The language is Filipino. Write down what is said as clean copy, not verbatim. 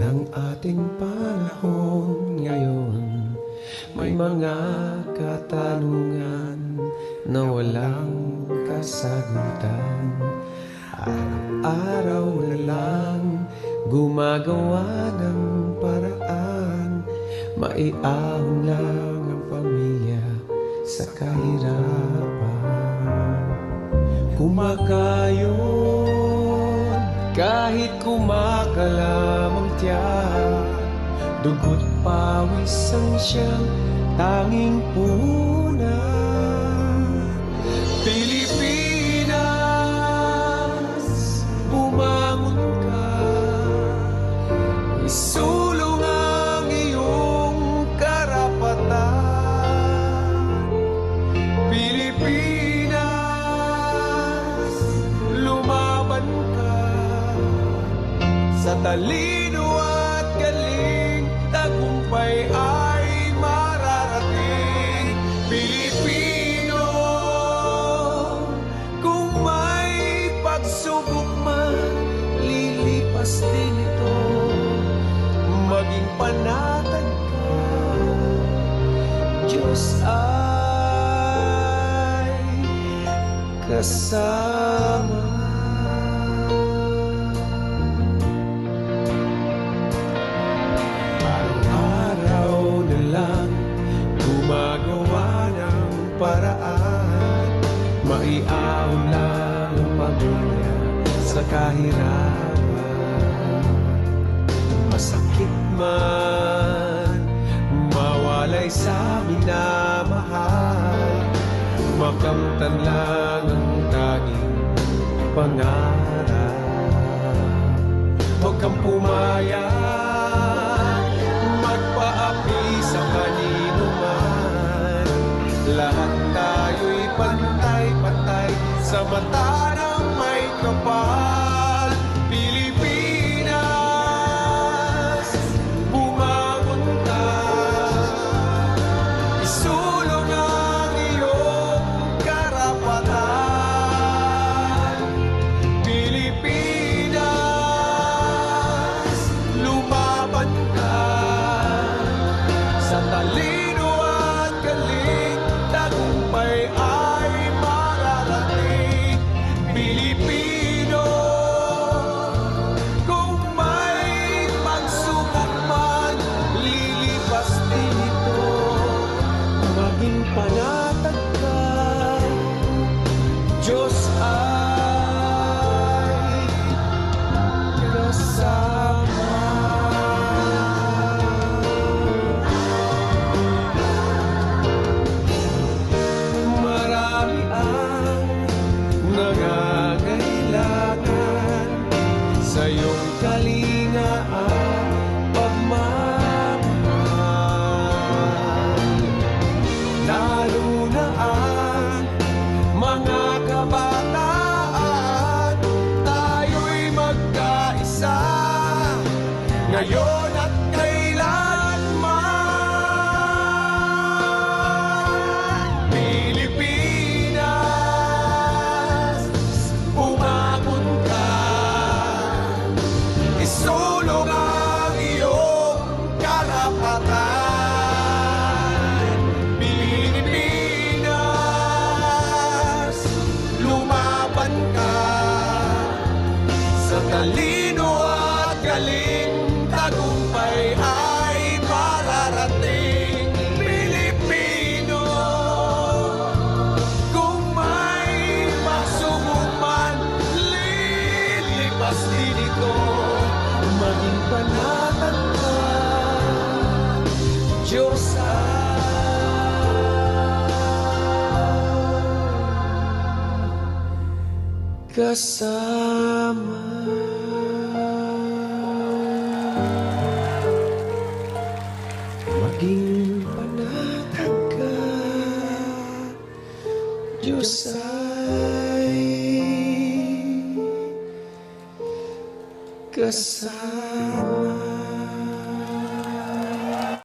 ng ating panahon ngayon. May mga katanungan na walang kasagutan. Araw-araw na lang gumagawa ng paraan. Maiahon lang ang pamilya sa kahirapan. Kumakayod kahit kumakalamang tiyan. Dugo't pawis ang siyang tanging punan. Pilipinas, bumangon ka. Isulong ang iyong karapatan. Pilipinas, lumaban ka. Sa talino at galing, tagumpay ay mararating. Pilipino, kung may pagsubok man, lilipas din ito. Maging panatag ka, Diyos ay kasama. Gumagawa ng paraan. Maiahon lang ang pamilya sa kahirapan. Masakit man mawalay sa minamahal, makamtan lang ang tanging pangarap. Huwag kang pumayag magpaapi sa kanino man. Lahat tayo'y pantay-pantay sa mata ng may kapal. Pilipinas, bumangon ka. Isulong ang iyong karapatan. Pilipinas, lumaban ka. Sa talino at galing, tagumpay ay mararating. Pilipino, kung may pagsubok man, lilipas din ito. Maging panatag ka, Diyos ay kasama. Marami ang nangangailangan sa iyong kalinga at pagmamahal. Lalo na ang mga kabataan, tayo'y magkaisa ngayon at kailanman. Pilipinas, bumangon ka. Isulong ang iyong karapatan. Pilipinas, lumaban ka. Sa talino at galing, tagumpay ay mararating. Pilipino, kung may pagsubok man, lilipas din ito. Maging panatag ka, Diyos ay kasama. Maging panatag ka, Diyos ay kasama.